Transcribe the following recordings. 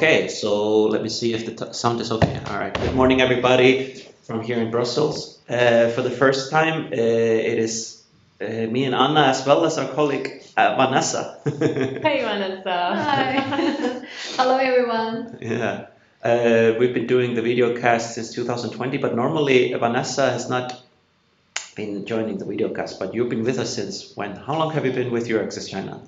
Okay, so let me see if the sound is okay. All right. Good morning, everybody from here in Brussels. For the first time, it is me and Anna, as well as our colleague Vanessa. Hey, Vanessa. Hi. Hello, everyone. Yeah. We've been doing the video cast since 2020, but normally Vanessa has not been joining the video cast, but you've been with us since when? How long have you been with EURAXESS China?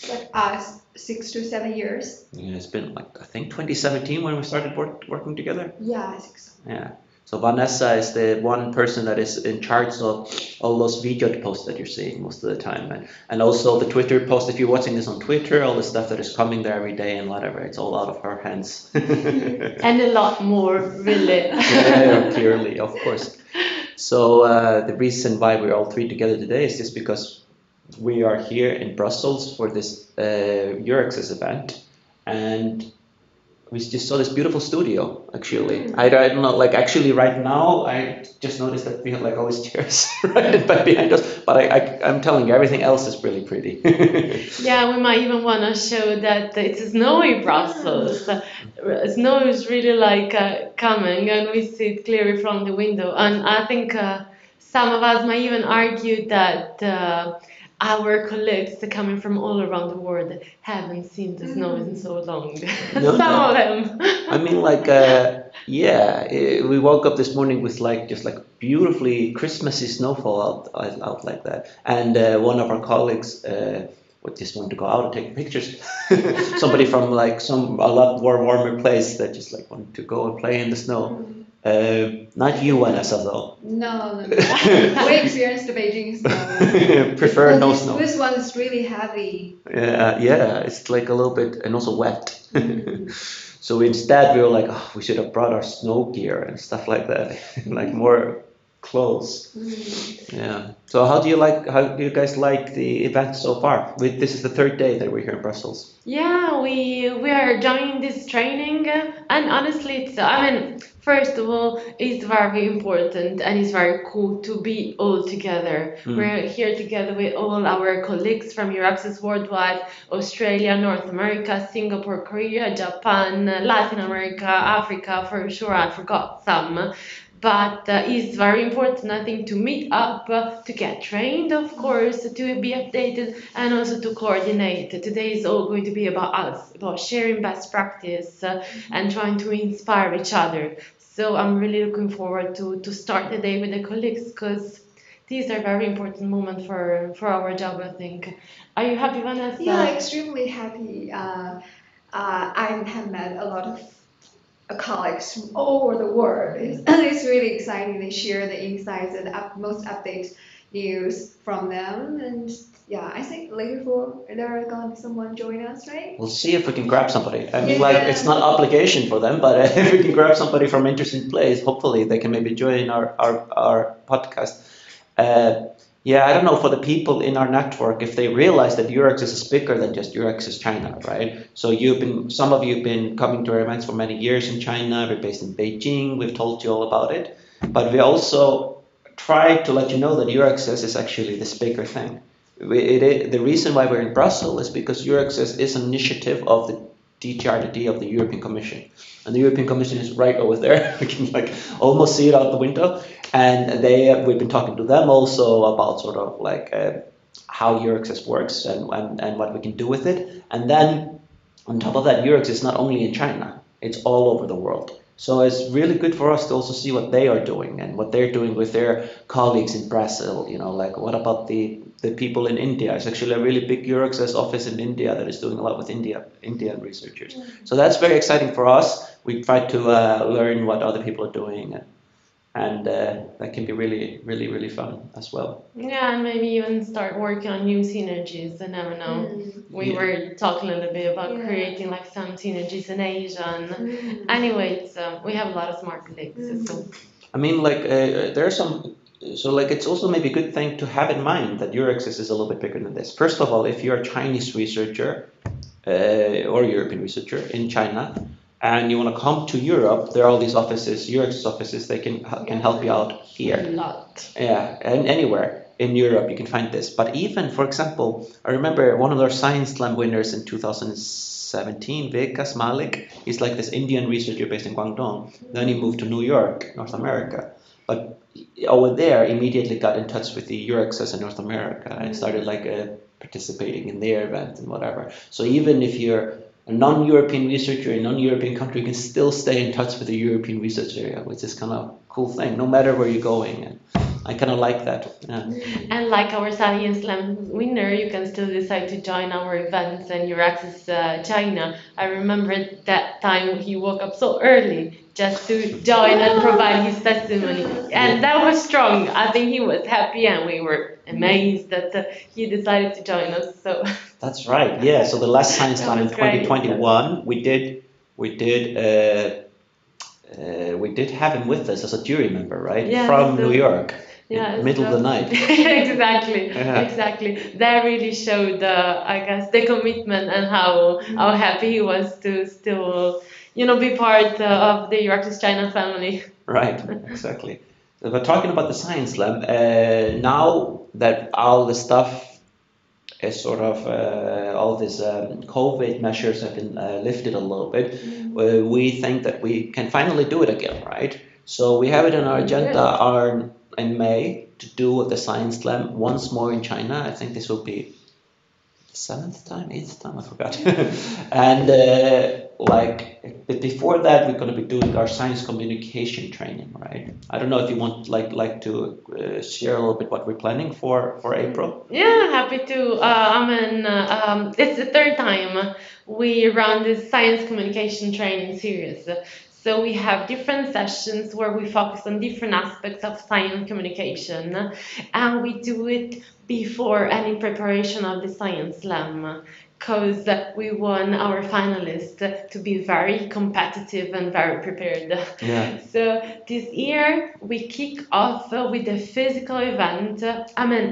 Like 6 to 7 years. Yeah, it's been like, I think 2017 when we started working together. Yeah, I think so. Yeah. So Vanessa is the one person that is in charge of all those video posts that you're seeing most of the time. And also the Twitter post, if you're watching this on Twitter, all the stuff that is coming there every day and whatever, it's all out of her hands. And a lot more, really. Yeah, clearly, of course. So the reason why we're all three together today is just because we are here in Brussels for this EURAXESS event. And we just saw this beautiful studio, actually. I don't know, like actually right now, I just noticed that we have like all these chairs right back behind us, but I'm telling you, everything else is really pretty. Yeah, we might even want to show that it's snowy Brussels. Snow is really like coming, and we see it clearly from the window. And I think some of us might even argue that our colleagues coming from all around the world haven't seen the snow in so long. No, Some no. of them. I mean, like, we woke up this morning with like just like beautifully Christmassy snowfall out like that, and one of our colleagues would just want to go out and take pictures. Somebody from like a lot more warmer place that just like wanted to go and play in the snow. Not you, Vanessa, though. No. We experienced the Beijing snow. Prefer no snow. This one is really heavy. Yeah, it's like a little bit and also wet. So instead, we were like, oh, we should have brought our snow gear and stuff like that, like more clothes. Yeah. So how do you guys like the event so far? This is the third day that we're here in Brussels. Yeah, we are joining this training, and honestly, first of all, it's very important and it's very cool to be all together. We're here together with all our colleagues from EURAXESS Worldwide, Australia, North America, Singapore, Korea, Japan, Latin America, Africa, for sure I forgot some. But it's very important, I think, to meet up, to get trained, of course, to be updated, and also to coordinate. Today is all going to be about us, about sharing best practice and trying to inspire each other. So I'm really looking forward to start the day with the colleagues, because these are very important moments for our job, I think. Are you happy, Vanessa? Yeah, extremely happy. I have met a lot of colleagues from all over the world. It's really exciting. They share the insights and most update news from them. And yeah, I think later there are going to be someone join us, right? We'll see if we can grab somebody. I mean, like, it's not obligation for them, but if we can grab somebody from interesting place, hopefully they can maybe join our podcast. Yeah, I don't know for the people in our network if they realize that EURAXESS is bigger than just EURAXESS China, right? So some of you have been coming to our events for many years in China. We're based in Beijing. We've told you all about it, but we also try to let you know that EURAXESS is actually this bigger thing. The reason why we're in Brussels is because EURAXESS is an initiative of the DGRDD of the European Commission, and the European Commission is right over there. We can like almost see it out the window. And we've been talking to them also about sort of like how EURAXESS works and what we can do with it. And then on top of that, EURAXESS is not only in China, it's all over the world. So it's really good for us to also see what they are doing and what they're doing with their colleagues in Brazil. You know, like what about the people in India? It's actually a really big EURAXESS office in India that is doing a lot with Indian researchers. So that's very exciting for us. We try to learn what other people are doing. And that can be really, really, really fun as well. Yeah, and maybe even start working on new synergies. I never know. We were talking a little bit about creating like some synergies in Asia. And anyway, we have a lot of smart colleagues. So. I mean, like there are some. So like it's also maybe a good thing to have in mind that EURAXESS is a little bit bigger than this. First of all, if you're a Chinese researcher or European researcher in China, and you want to come to Europe, there are all these offices, EURAXESS offices, they can help you out here. A lot. Yeah, and anywhere in Europe you can find this. But even, for example, I remember one of our Science Slam winners in 2016 17, Vikas Malik. He's like this Indian researcher based in Guangdong. Then he moved to New York, North America. But over there, immediately got in touch with the EURAXESS in North America and started like participating in their events and whatever. So even if you're a non-European researcher in a non-European country, you can still stay in touch with the European research area, which is kind of a cool thing, no matter where you're going. And I kind of like that. Yeah. And like our Science Slam winner, you can still decide to join our events and your access China. I remember that time he woke up so early just to join and provide his testimony. And that was strong. I think he was happy and we were amazed that he decided to join us. So That's right. Yeah. So the last Science that Slam in was great. 2021, we did have him with us as a jury member, right? Yes, From New York, yeah, in the middle of the night. exactly, Yeah. exactly. That really showed, I guess, the commitment and how happy he was to still, be part of the EURAXESS China family. Right, exactly. But talking about the Science Lab, now that all the stuff is sort of, all these COVID measures have been lifted a little bit, we think that we can finally do it again, right? So we have it on our agenda in May to do the Science Slam once more in China. I think this will be seventh time, eighth time, I forgot. And but before that, we're going to be doing our science communication training, right? I don't know if you want like to share a little bit what we're planning for April. Yeah, happy to. It's the third time we run this science communication training series. So we have different sessions where we focus on different aspects of science communication, and we do it before and in preparation of the Science Slam. Because we want our finalists to be very competitive and very prepared. Yeah. So this year we kick off with a physical event.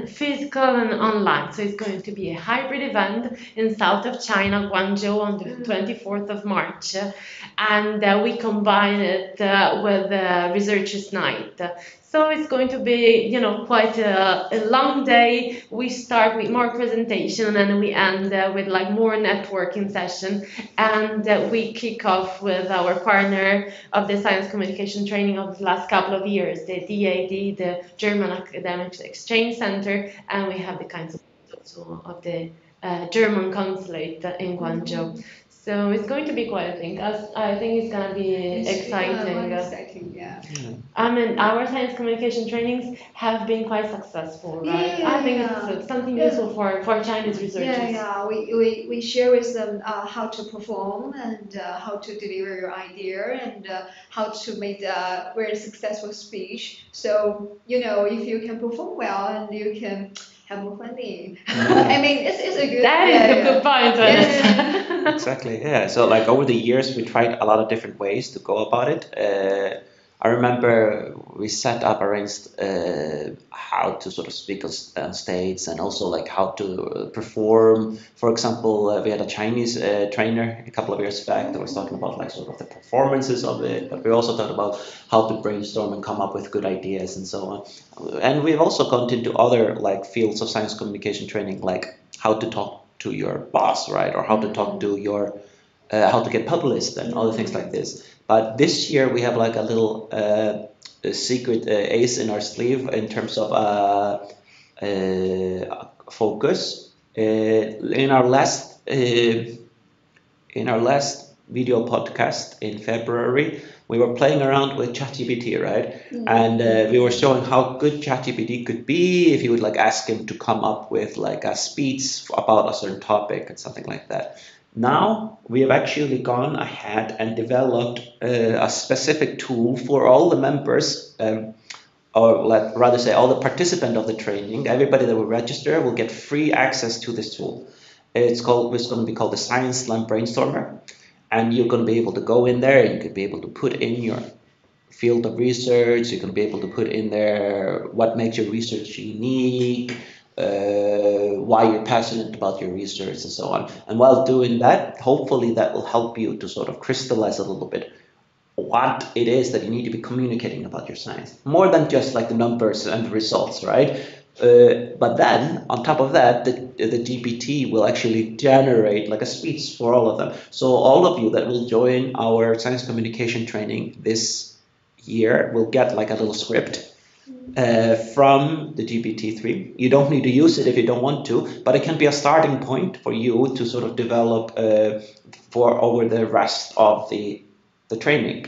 Physical and online. So it's going to be a hybrid event in south of China, Guangzhou, on the 24th of March, and we combine it with Researchers' Night. So it's going to be, quite a long day. We start with more presentation and we end with like more networking session. And we kick off with our partner of the science communication training of the last couple of years, the DAD, the German Academic Exchange Center, and we have the kinds of also of the German consulate in Guangzhou. So it's going to be quite a thing. I think it's going to be exciting. Exciting, yeah. Our science communication trainings have been quite successful, right? Yeah, I think yeah. it's something Yeah. useful for Chinese researchers. Yeah. We share with them how to perform and how to deliver your idea and how to make a very successful speech. So, if you can perform well and you can have more funding. It's a good. That is a good point, Vanessa. Yeah. Exactly, yeah. So like over the years, we tried a lot of different ways to go about it. I remember we set up, arranged how to sort of speak on stage and also like how to perform. For example, we had a Chinese trainer a couple of years back that was talking about like sort of the performances of it, but we also talked about how to brainstorm and come up with good ideas and so on. And we've also gone into other like fields of science communication training, like how to talk to your boss, right? Or how to talk to your, how to get published and other things like this. But this year we have like a little a secret ace in our sleeve in terms of focus. In our last video podcast in February, we were playing around with ChatGPT, right? And we were showing how good ChatGPT could be if you would like ask him to come up with like a speech about a certain topic and something like that. Now we have actually gone ahead and developed a specific tool for all the members, or rather say all the participants of the training. Everybody that will register will get free access to this tool. It's going to be called the Science Slam Brainstormer. And you're going to be able to go in there and you could be able to put in your field of research. You're going to be able to put in there what makes your research unique, why you're passionate about your research and so on. And while doing that, hopefully that will help you to sort of crystallize a little bit what it is that you need to be communicating about your science. More than just like the numbers and the results, right? But then, on top of that, the GPT will actually generate like a speech for all of them. So all of you that will join our science communication training this year will get like a little script from the GPT-3. You don't need to use it if you don't want to, but it can be a starting point for you to sort of develop for over the rest of the training.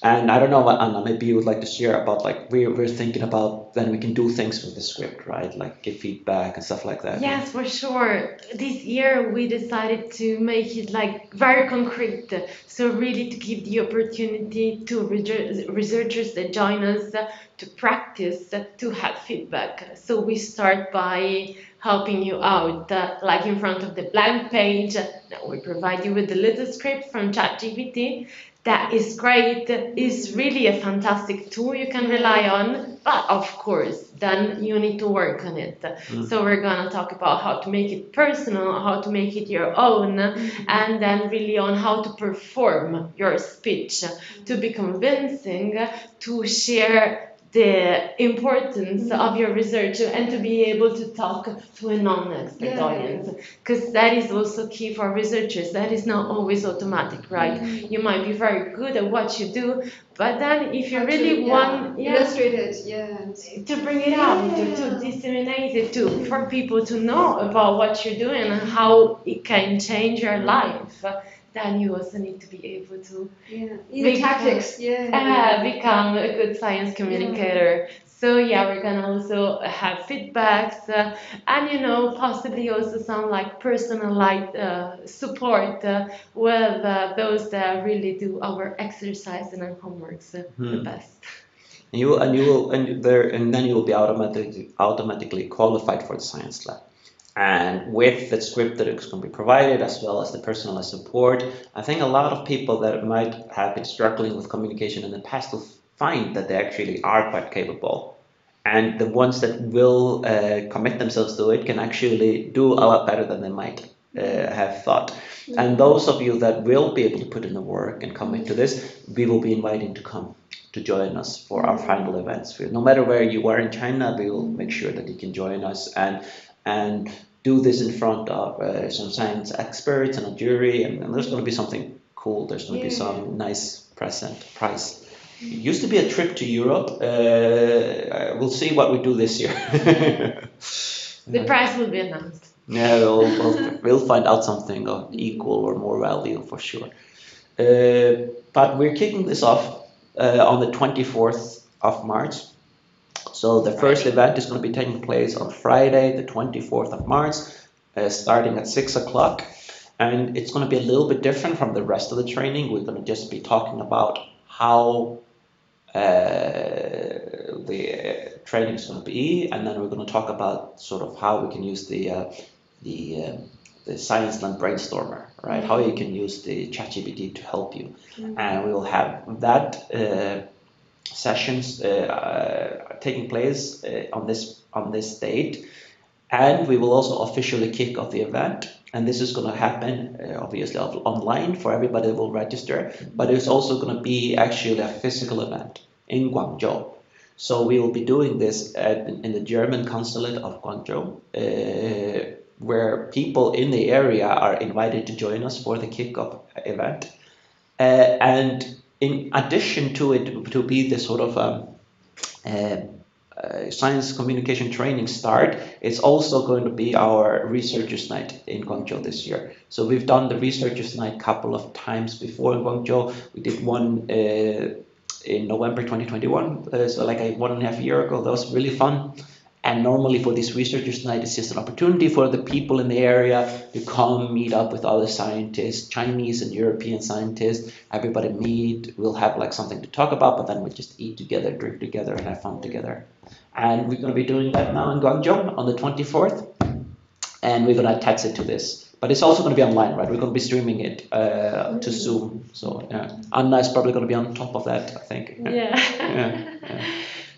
And I don't know, Anna, maybe you would like to share about like we're thinking about then we can do things with the script, right? Like give feedback and stuff like that. Yes, for sure. This year we decided to make it like very concrete. So really to give the opportunity to researchers that join us to practice, to have feedback. So we start by helping you out, like in front of the blank page. Now we provide you with the little script from ChatGPT. That is great. It's really a fantastic tool you can rely on, but of course, then you need to work on it. So we're gonna talk about how to make it personal, how to make it your own, and then really on how to perform your speech to be convincing, to share the importance of your research and to be able to talk to a non-expert audience, because that is also key for researchers. That is not always automatic, right? You might be very good at what you do, but then if you How really to, want illustrate it, yes. to bring it out, to disseminate it, to for people to know about what you're doing and how it can change your life, then you also need to be able to Tactics, become a good science communicator. So yeah, we're gonna also have feedbacks and possibly also some like personalized support with those that really do our exercise and our homeworks the best. And then you will be automatically qualified for the science lab. And with the script that is going to be provided, as well as the personalized support, I think a lot of people that might have been struggling with communication in the past will find that they actually are quite capable. And the ones that will commit themselves to it can actually do a lot better than they might have thought. And those of you that will be able to put in the work and commit to this, we will be inviting to come to join us for our final events. No matter where you are in China, we will make sure that you can join us and do this in front of some science experts and a jury, and there's going to be something cool. There's going to be some nice prize. It used to be a trip to Europe. We'll see what we do this year. The prize will be announced. Yeah, we'll find out something of equal or more value for sure. But we're kicking this off on the 24th of March. So the first event is going to be taking place on Friday, the 24th of March, starting at 6 o'clock. And it's going to be a little bit different from the rest of the training. We're going to just be talking about how the training is going to be, and then we're going to talk about sort of how we can use the Science Land Brainstormer, right? How you can use the ChatGPT to help you. And we will have that sessions taking place on this date, and we will also officially kick off the event. And this is going to happen obviously online for everybody that will register, but it's also going to be actually a physical event in Guangzhou. So we will be doing this in the German consulate of Guangzhou, where people in the area are invited to join us for the kickoff event. And in addition to it to be the sort of science communication training start, it's also going to be our researchers night in Guangzhou this year. So we've done the researchers night a couple of times before in Guangzhou. We did one in November 2021, so like 1.5 years ago. That was really fun. And normally for this researchers night, it's just an opportunity for the people in the area to come meet up with other scientists, Chinese and European scientists. Everybody meet. We'll have like something to talk about, but then we just eat together, drink together, and have fun together. And we're going to be doing that now in Guangzhou on the 24th. And we're going to attach it to this. But it's also going to be online, right? We're going to be streaming it to Zoom. So Anna is probably going to be on top of that, I think. Yeah.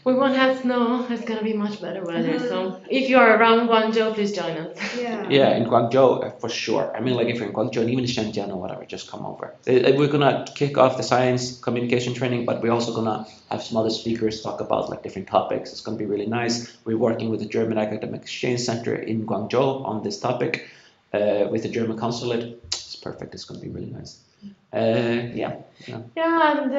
We won't have snow. It's gonna be much better weather. So if you are around Guangzhou, please join us. Yeah. Yeah, in Guangzhou, for sure. I mean, like if you're in Guangzhou and even Shenzhen or whatever, just come over. We're gonna kick off the science communication training, but we're also gonna have some other speakers talk about like different topics. It's gonna be really nice. We're working with the German Academic Exchange Center in Guangzhou on this topic, with the German consulate. It's perfect. It's gonna be really nice. Yeah. Yeah, and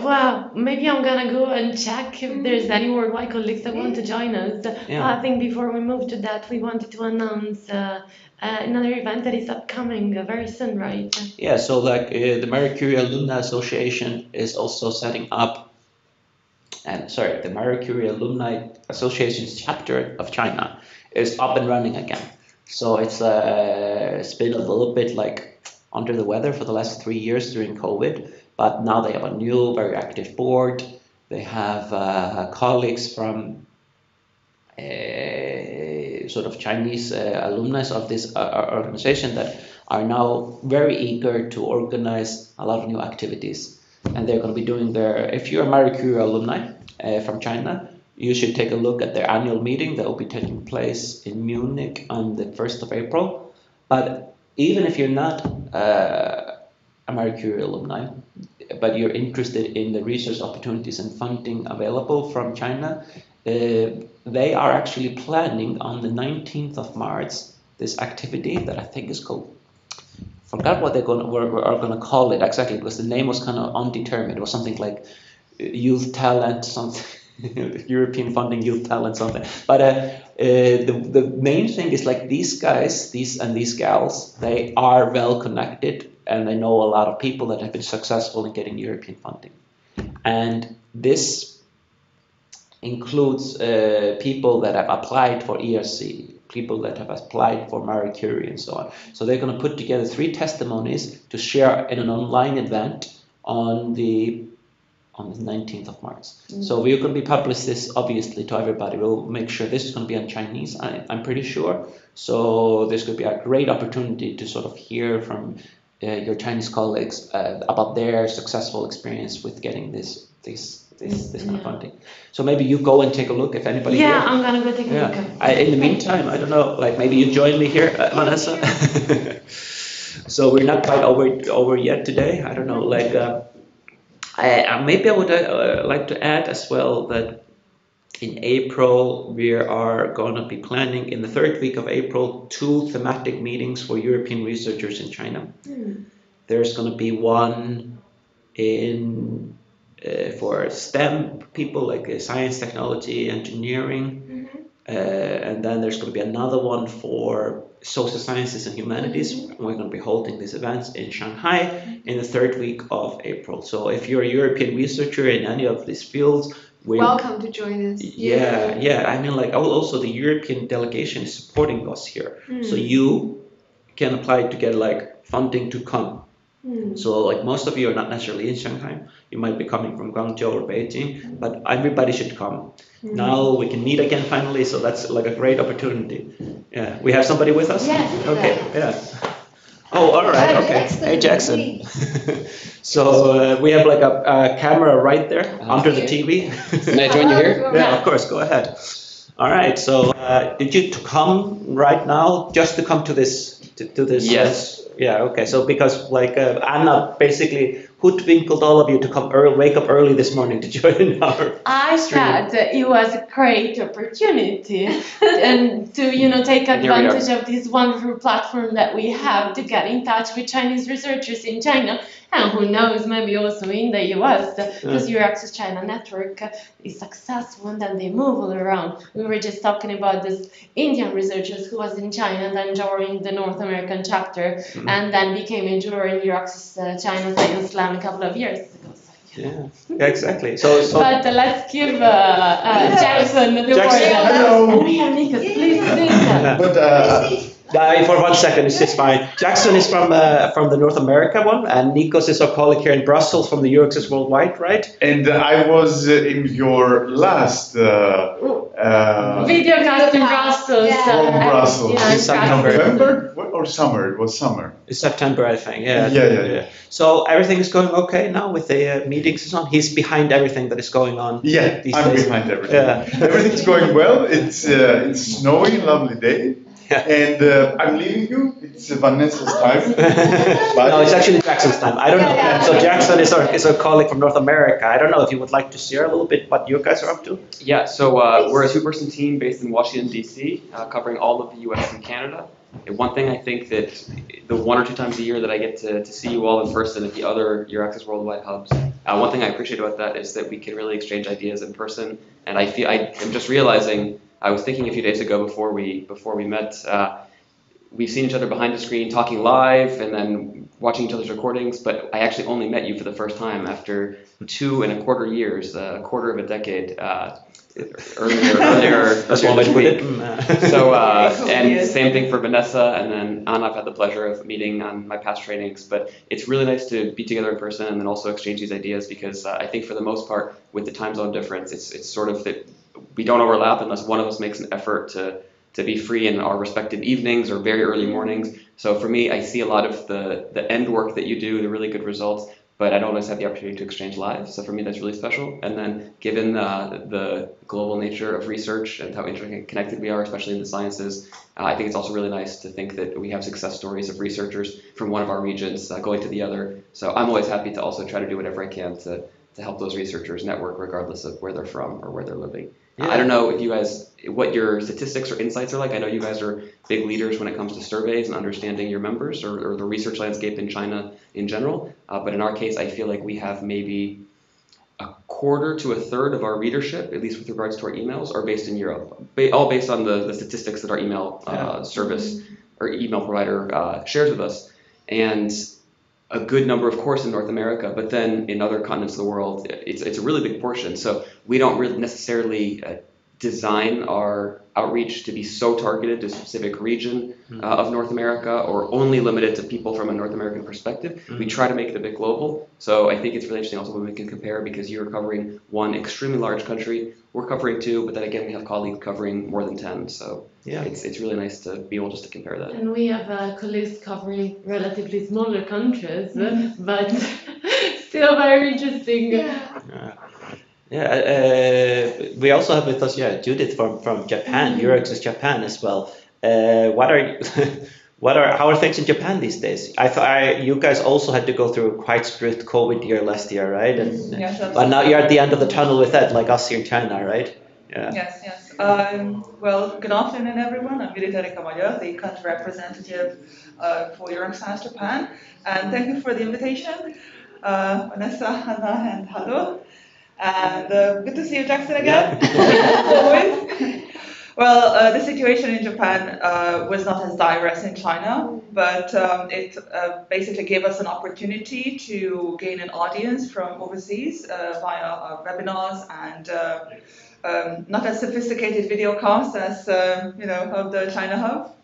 well, maybe I'm gonna go and check if there's any worldwide colleagues that want to join us. Yeah. I think before we move to that, we wanted to announce another event that is upcoming very soon, right? Yeah, so like the Marie Curie Alumni Association is also setting up, and sorry, the Marie Curie Alumni Association's chapter of China is up and running again. So it's been a little bit like under the weather for the last 3 years during COVID, but now they have a new, very active board. They have colleagues from sort of Chinese alumni of this organization that are now very eager to organize a lot of new activities. And they're going to be doing if you're a Marie Curie alumni from China, you should take a look at their annual meeting that will be taking place in Munich on the 1st of April. But even if you're not a Marie Curie alumni, but you're interested in the research opportunities and funding available from China, they are actually planning on the 19th of March this activity that I think is called, forgot what are going to call it exactly, because the name was kind of undetermined. It was something like youth talent something. European funding youth talent something. But the main thing is like these guys, these gals, they are well connected and they know a lot of people that have been successful in getting European funding. And this includes people that have applied for ERC, people that have applied for Marie Curie and so on. So they're going to put together 3 testimonies to share in an online event on the 19th of March. So we're going to be publish this obviously to everybody. We'll make sure this is going to be on Chinese, I'm pretty sure. So this could be a great opportunity to sort of hear from your Chinese colleagues about their successful experience with getting this kind of funding. So maybe you go and take a look if anybody. Yeah, here. I'm gonna go take a look. In the meantime, I don't know, like maybe you join me here, Vanessa. So we're not quite over yet today. I don't know, like. Maybe I would like to add as well that in April we are going to be planning in the 3rd week of April 2 thematic meetings for European researchers in China. There's going to be one for STEM people like science, technology, engineering, and then there's going to be another one for social sciences and humanities. We're going to be holding these events in Shanghai in the 3rd week of April. So if you're a European researcher in any of these fields, welcome to join us. Yeah. I mean, like also the European delegation is supporting us here. So you can apply to get like funding to come. So like most of you are not necessarily in Shanghai. You might be coming from Guangzhou or Beijing, but everybody should come. Now we can meet again finally, so that's like a great opportunity. Yeah, we have somebody with us? Yes. Okay, yeah. Oh, all right, okay. Hey, Jackson. So we have like a camera right there under the TV. May I join you here? Yeah, of course, go ahead. All right, so did you come right now just to come to this? To this? Yes. Yeah, okay. So because like Anna basically hoodwinkled all of you to come early, wake up early this morning to join our I stream. thought it was a great opportunity and to take advantage of this wonderful platform that we have to get in touch with Chinese researchers in China, and who knows, maybe also in the US, because EURAXESS China network is successful and then they move all around. We were just talking about this Indian researchers who was in China and then joined the North American chapter and then became a juror in EURAXESS China Science Slam a couple of years ago. Yeah, exactly. So but let's give Jackson the word. Hello. And here, Nikos, please sit. But for 1 second, it's just fine. Jackson is from the North America one, and Nikos is our colleague here in Brussels from the EURAXESS Worldwide, right? and I was in your last Videocast in Brussels. Yeah. From Brussels. Yeah, In September. November or or summer? It was summer. It's September, I think. Yeah. Yeah. So everything is going okay now with the meetings and so on. He's behind everything that is going on. Yeah, these I'm days. behind everything. Yeah. Everything's going well. It's snowing, lovely day. Yeah. And I'm leaving you. It's Vanessa's time. No, it's actually Jackson's time. I don't know. Yeah. So Jackson is our colleague from North America. I don't know if you would like to share a little bit what you guys are up to. Yeah, so we're a two-person team based in Washington, D.C., covering all of the U.S. and Canada. And one thing I think that the 1 or 2 times a year that I get to see you all in person at the other EURAXESS Worldwide hubs, one thing I appreciate about that is that we can really exchange ideas in person. And I am just realizing, I was thinking a few days ago before we met, we've seen each other behind the screen talking live and then watching each other's recordings, but I actually only met you for the first time after 2.25 years, a quarter of a decade, earlier That's one way this to put week. it. So, and same thing for Vanessa, and then Anna I've had the pleasure of meeting on my past trainings, but it's really nice to be together in person and then also exchange these ideas because I think for the most part, with the time zone difference, it's sort of that we don't overlap unless one of us makes an effort to be free in our respective evenings or very early mornings. So for me, I see a lot of the end work that you do, the really good results, but I don't always have the opportunity to exchange live. So for me, that's really special. And then given the global nature of research and how interconnected we are, especially in the sciences, I think it's also really nice to think that we have success stories of researchers from one of our regions going to the other. So I'm always happy to also try to do whatever I can to help those researchers network regardless of where they're from or where they're living. Yeah. I don't know if you guys, what your statistics or insights are like. I know you guys are big leaders when it comes to surveys and understanding your members or the research landscape in China in general. But in our case, I feel like we have maybe a quarter to a third of our readership, at least with regards to our emails, are based in Europe, all based on the statistics that our email service or email provider shares with us. And a good number, of course, in North America, but then in other continents of the world, it's a really big portion. So we don't really necessarily design our outreach to be so targeted to a specific region of North America or only limited to people from a North American perspective. We try to make it a bit global. So I think it's really interesting also when we can compare because you're covering one extremely large country, we're covering 2, but then again, we have colleagues covering more than 10. So yeah, it's really nice to be able just to compare that. And we have colleagues covering relatively smaller countries, but still very interesting. We also have with us, Judith from Japan, EURAXESS Japan as well. How are things in Japan these days? I thought you guys also had to go through a quite strict COVID year last year, right? And Yes, but now you're at the end of the tunnel with that, like us here in China, right? Yeah. Yes. Well, good afternoon, everyone. I'm Judith Kamaya, the country representative for EURAXESS Japan, and thank you for the invitation, Vanessa, Hannah, and Halldor. And good to see you, Jackson, again, as always. Well, the situation in Japan was not as dire as in China, but it basically gave us an opportunity to gain an audience from overseas via webinars and not as sophisticated video casts as of the China Hub.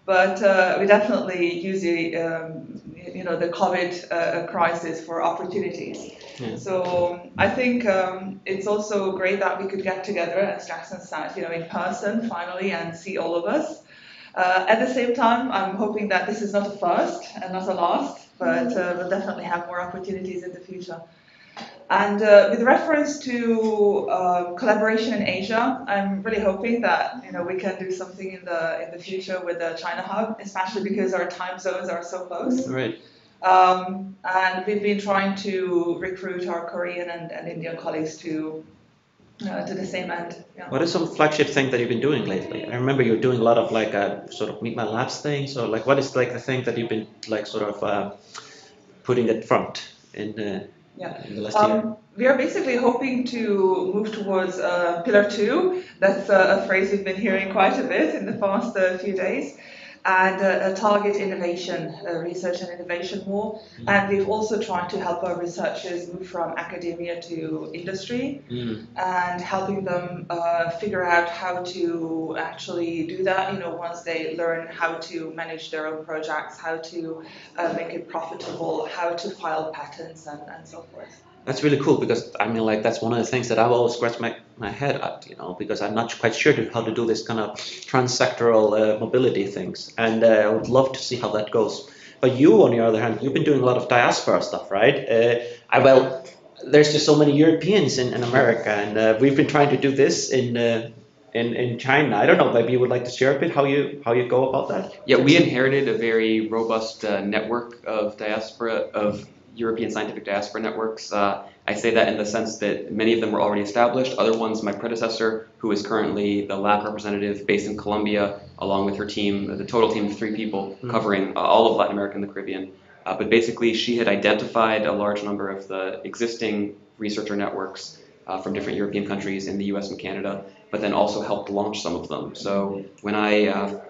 But we definitely use the COVID crisis for opportunities. Yeah. So I think it's also great that we could get together, as Jackson said, in person finally and see all of us. At the same time, I'm hoping that this is not a first and not a last, but we'll definitely have more opportunities in the future. And with reference to collaboration in Asia, I'm really hoping that we can do something in the future with the China Hub, especially because our time zones are so close. Right. And we've been trying to recruit our Korean and Indian colleagues to the same end. Yeah. What is some flagship thing that you've been doing lately? I remember you're doing a lot of like sort of Meet My Labs thing. So like, what is like the thing that you've been like sort of putting at front in the last year? We are basically hoping to move towards Pillar 2. That's a phrase we've been hearing quite a bit in the past few days. And target innovation, research and innovation more. And we've also tried to help our researchers move from academia to industry and helping them figure out how to actually do that, once they learn how to manage their own projects, how to make it profitable, how to file patents and so forth. That's really cool because I mean, like that's one of the things that I've always scratched my head at, because I'm not quite sure how to do this kind of transsectoral mobility things, and I would love to see how that goes. But you, on the other hand, you've been doing a lot of diaspora stuff, right? Well, there's just so many Europeans in America, and we've been trying to do this in China. I don't know, maybe you would like to share a bit how you go about that? Yeah, we inherited a very robust network of European scientific diaspora networks. I say that in the sense that many of them were already established. Other ones, my predecessor, who is currently the lab representative based in Colombia, along with her team, the total team of 3 people covering all of Latin America and the Caribbean. But basically, she had identified a large number of the existing researcher networks from different European countries in the US and Canada, but then also helped launch some of them. So when I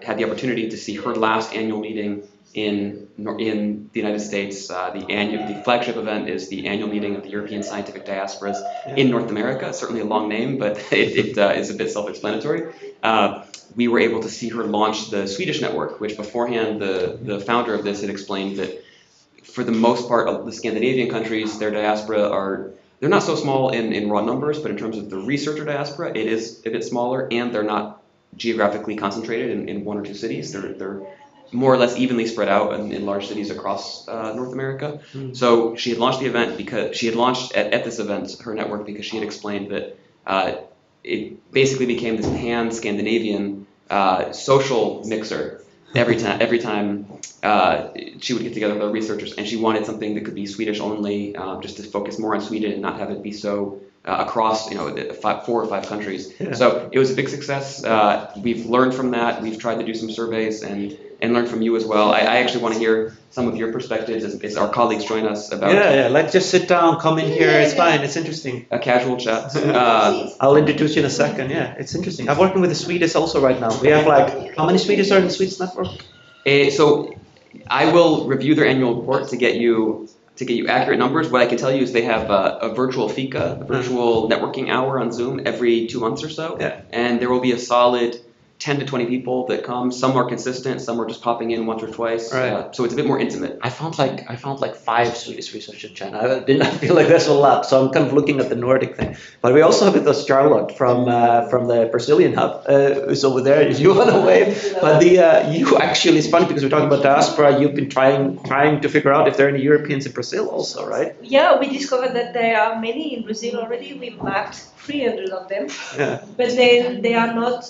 had the opportunity to see her last annual meeting in the United States, the flagship event is the annual meeting of the European Scientific Diasporas in North America. Certainly a long name, but it is a bit self-explanatory. We were able to see her launch the Swedish network, which beforehand the founder of this had explained that for the most part of the Scandinavian countries, their diaspora they're not so small in raw numbers, but in terms of the researcher diaspora, it is a bit smaller, and they're not geographically concentrated in 1 or 2 cities. They're more or less evenly spread out in large cities across North America. So she had launched the event because she had launched at this event her network because she had explained that it basically became this pan-Scandinavian social mixer every time she would get together with other researchers, and she wanted something that could be Swedish only, just to focus more on Sweden and not have it be so across 4 or 5 countries. Yeah. So it was a big success. We've learned from that. We've tried to do some surveys and learn from you as well. I actually want to hear some of your perspectives as our colleagues join us about. Yeah. Let's just sit down, come in here. It's fine. It's interesting. A casual chat. I'll introduce you in a second. Yeah, it's interesting. I'm working with the Swedes also right now. We have how many Swedes are in the Swedes network? So I will review their annual report to get you accurate numbers. What I can tell you is they have a virtual fika, a virtual networking hour on Zoom every 2 months or so. Yeah. And there will be a solid 10 to 20 people that come. Some are consistent, some are just popping in once or twice. Right. So it's a bit more intimate. I found like 5 Swedish researchers in China. I did not feel like that's a lot, so I'm kind of looking at the Nordic thing. But we also have with us Charlotte from the Brazilian hub, who's over there. If you want to wave, but you actually, it's funny because we're talking about diaspora. You've been trying to figure out if there are any Europeans in Brazil also, right? Yeah, we discovered that there are many in Brazil already. We mapped 300 of them, but they are not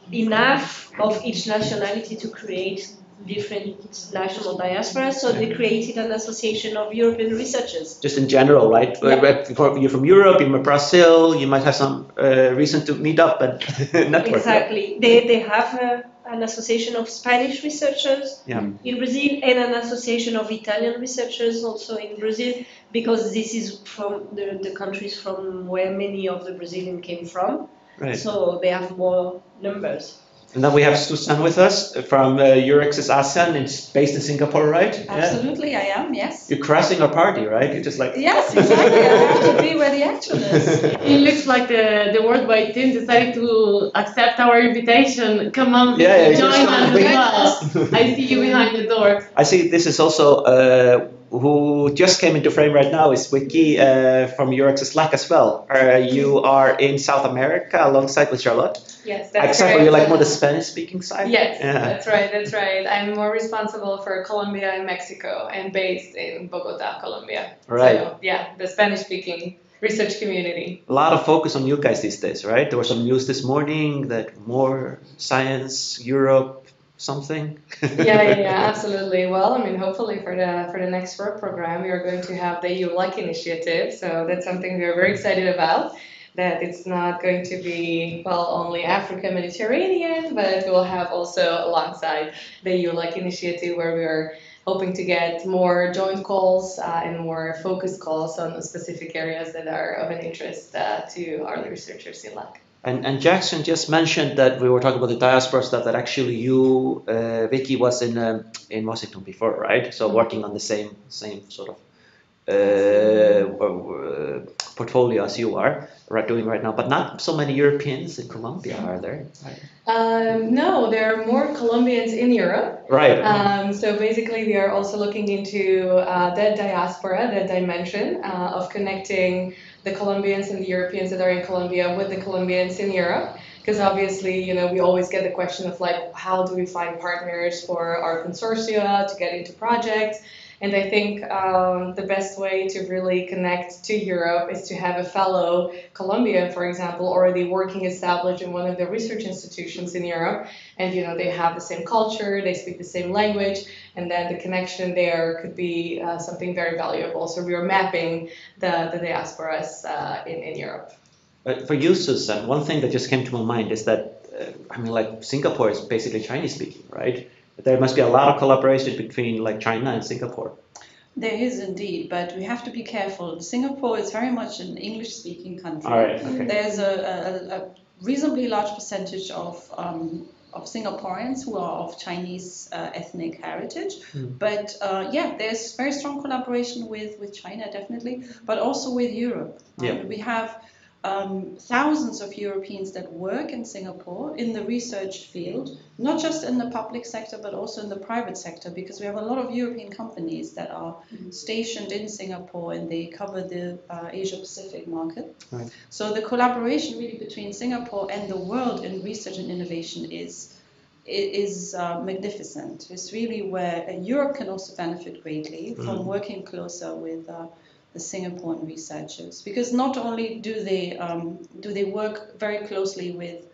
enough of each nationality to create different national diasporas, so they created an association of European researchers. Just in general, right? Yeah. You're from Europe, you're from Brazil, you might have some reason to meet up and network. Exactly. They have an association of Spanish researchers in Brazil and an association of Italian researchers also in Brazil, because this is from the countries from where many of the Brazilians came from. Right. So they have more numbers. And then we have Susan with us from EURAXESS ASEAN. It's based in Singapore, right? Absolutely, I am, yes. You're crashing our party, right? You're just like... Yes, exactly. I have to be where the action is. It looks like the worldwide team decided to accept our invitation. Come on, join us as well. I see you behind the door. I see this is also... who just came into frame right now is Vicky from EURAXESS LAC as well. You are in South America alongside with Charlotte. Yes, that's Except for you're like more the Spanish-speaking side? Yes, that's right. I'm more responsible for Colombia and Mexico and based in Bogota, Colombia. Right. So, yeah, the Spanish-speaking research community. A lot of focus on you guys these days, right? There was some news this morning that more science, Europe, something. Yeah, absolutely. Well, I mean, hopefully for the next work program, we are going to have the EU-LAC initiative. So that's something we are very excited about. That it's not going to be, only Africa, Mediterranean, but we'll have also alongside the EU-LAC initiative where we are hoping to get more joint calls and more focused calls on the specific areas that are of an interest to our researchers in LAC. And Jackson just mentioned that we were talking about the diaspora stuff, that actually you, Vicky, was in Washington before, right? So working on the same sort of portfolio as you are. doing right now, but not so many Europeans in Colombia, are there? Right. No, there are more Colombians in Europe. Right. So basically, we are also looking into that diaspora, that dimension of connecting the Colombians and the Europeans that are in Colombia with the Colombians in Europe. Because obviously, we always get the question of like, how do we find partners for our consortia to get into projects? And I think the best way to really connect to Europe is to have a fellow Colombian, for example, already working established in one of the research institutions in Europe. And, they have the same culture, they speak the same language, and then the connection there could be something very valuable. So we are mapping the diasporas in Europe. But for you, Susan, one thing that just came to my mind is that, like Singapore is basically Chinese speaking, right? There must be a lot of collaboration between like China and Singapore. There is indeed, but we have to be careful. Singapore is very much an English-speaking country. All right, okay. There's a reasonably large percentage of Singaporeans who are of Chinese ethnic heritage. But there's very strong collaboration with China, definitely, but also with Europe. We have thousands of Europeans that work in Singapore in the research field, not just in the public sector, but also in the private sector, because we have a lot of European companies that are stationed in Singapore and they cover the Asia-Pacific market. Right. So the collaboration really between Singapore and the world in research and innovation is magnificent. It's really where Europe can also benefit greatly from working closer with the Singaporean researchers, because not only do they work very closely with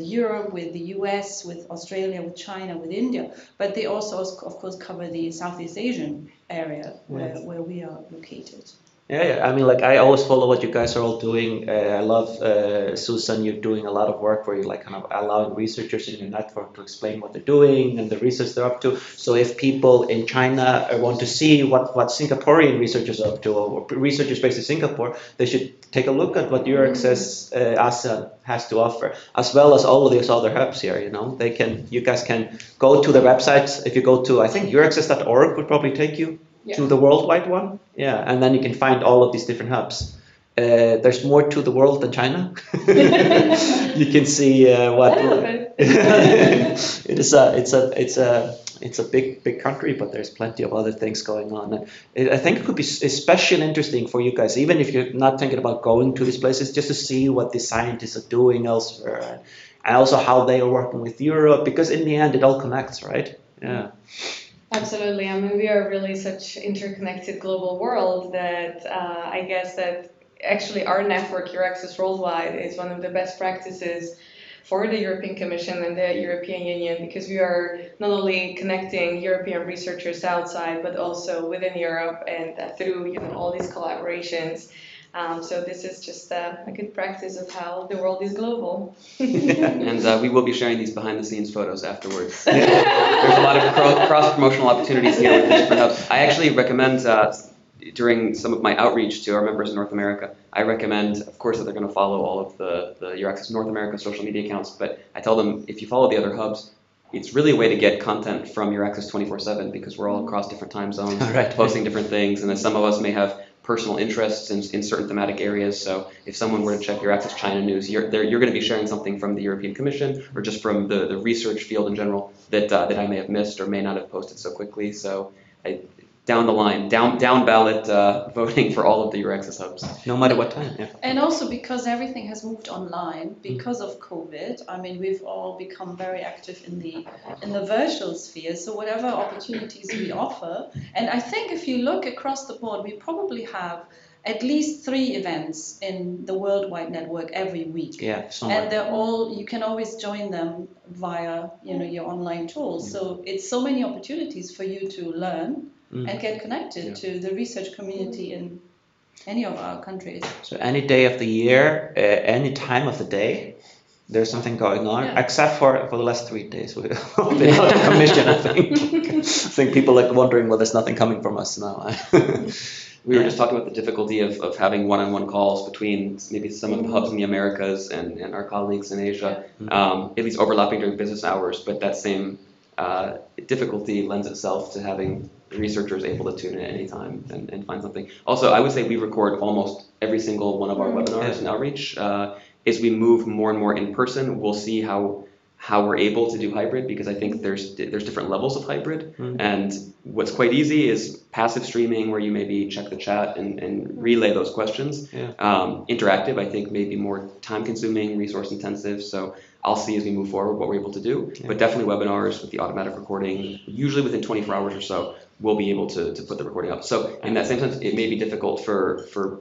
Europe, with the US, with Australia, with China, with India, but they also, of course, cover the Southeast Asian area where we are located. Yeah, like I always follow what you guys are all doing. I love Susan. You're doing a lot of work where you're like kind of allowing researchers in your network to explain what they're doing and the research they're up to. So if people in China want to see what Singaporean researchers are up to, or researchers based in Singapore, they should take a look at what EURAXESS ASEAN has to offer, as well as all of these other hubs here. You guys can go to the websites. If you go to, I think EURAXESS.org would probably take you to the worldwide one. Yeah, and then you can find all of these different hubs. There's more to the world than China. You can see what it's a big country, but there's plenty of other things going on. And I think it could be especially interesting for you guys, even if you're not thinking about going to these places, just to see what the scientists are doing elsewhere, and also how they are working with Europe, because in the end it all connects, right? Yeah. Absolutely. I mean, we are really such interconnected global world that I guess that actually our network, EURAXESS Worldwide, is one of the best practices for the European Commission and the European Union, because we are not only connecting European researchers outside, but also within Europe and through all these collaborations. So this is just a good practice of how the world is global. And we will be sharing these behind-the-scenes photos afterwards. There's a lot of cross-promotional opportunities here with the different hubs. I actually recommend, during some of my outreach to our members in North America, I recommend, of course, that they're going to follow all of the EURAXESS North America social media accounts, but I tell them, if you follow the other hubs, it's really a way to get content from EURAXESS 24/7, because we're all across different time zones, posting different things, and then some of us may have personal interests in certain thematic areas. So if someone were to check EURAXESS China news, you're going to be sharing something from the European Commission or just from the research field in general that I may have missed or may not have posted so quickly. So down the line, down ballot voting for all of the EURAXESS hubs. No matter what time. Yeah. And also because everything has moved online because of COVID. I mean, we've all become very active in the virtual sphere. So whatever opportunities we offer, and I think if you look across the board, we probably have at least 3 events in the worldwide network every week. Yeah, somewhere. And they're all, you can always join them via your online tools. So it's so many opportunities for you to learn and get connected to the research community in any of our countries. So any day of the year, any time of the day, there's something going on, except for the last 3 days. We've been out of commission, I think. I think people are wondering, well, there's nothing coming from us now. We were just talking about the difficulty of having one-on-one calls between maybe some of the hubs in the Americas and our colleagues in Asia, at least overlapping during business hours, but that same difficulty lends itself to having the researcher is able to tune in at any time and find something. Also, I would say we record almost every single one of our webinars in Outreach. As we move more and more in person, we'll see how we're able to do hybrid, because I think there's different levels of hybrid. And what's quite easy is passive streaming, where you maybe check the chat and relay those questions. Interactive, I think, may be more time consuming, resource intensive. So I'll see as we move forward what we're able to do. But definitely webinars with the automatic recording, usually within 24 hours or so, we'll be able to put the recording up. So in that same sense, it may be difficult for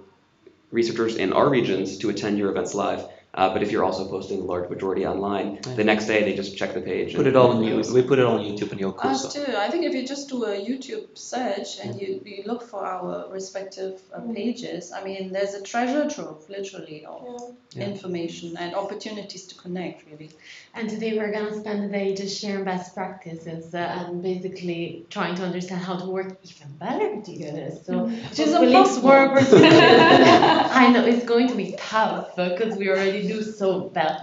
researchers in our regions to attend your events live. But if you're also posting the large majority online, the next day they just check the page. Put it all on YouTube. We put it on YouTube and you'll Us too. I think if you just do a YouTube search and you look for our respective pages, I mean, there's a treasure trove, literally, of information and opportunities to connect, really. And today we're going to spend the day just sharing best practices and basically trying to understand how to work even better together. So, which is impossible. I know it's going to be tough because we already do so good.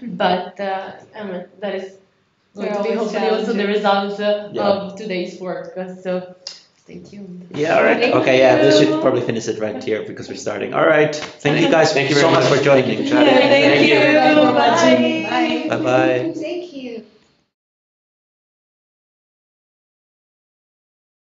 But that is going to be hopefully also the result of today's work. So stay tuned. Yeah, all right. Okay, yeah, we should probably finish it right here because we're starting. All right. Thank you guys so much for joining. Thank you. Bye-bye.